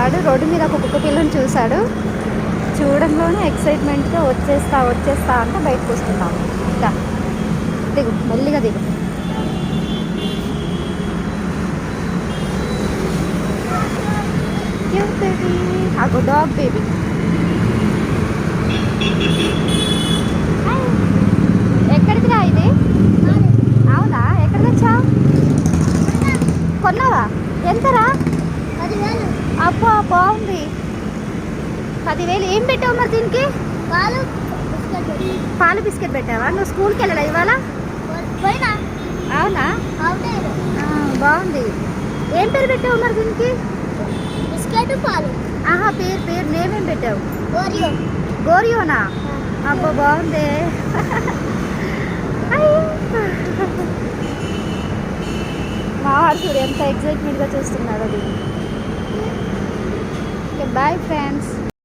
వాడు రోడ్డు మీద ఒక కుక్క పిల్లని చూశాడు. చూడంలోనే ఎక్సైట్మెంట్గా వచ్చేస్తా అంటే బయటకు వస్తున్నాము. ఇంకా దిగు, మెల్లిగా దిగు. క్యూట్ బేబీ, అగో డాగ్ బేబీ. ఎక్కడికి రా ఇది? అవునా, ఎక్కడ తెచ్చావు? కొన్నావా? ఎంతరా? 10,000. అబ్బా బాగుంది. 10,000. ఏం పెట్టావు మరి దీనికి? పాలు బిస్కెట్ పెట్టావా? నువ్వు స్కూల్కి వెళ్ళాలా ఇవాళ? అవునా, బాగుంది. ఏం పేరు పెట్టావు మరి దీనికి? బిస్కెట్ పాలు. ఆహా, పేరు నేమేం పెట్టావు? గోరియో. గోరియోనా? అబ్బా బాగుంది. మా వాడు చూడు ఎంత ఎక్సైట్మెంట్గా చూస్తున్నాడు అది. Okay, bye friends.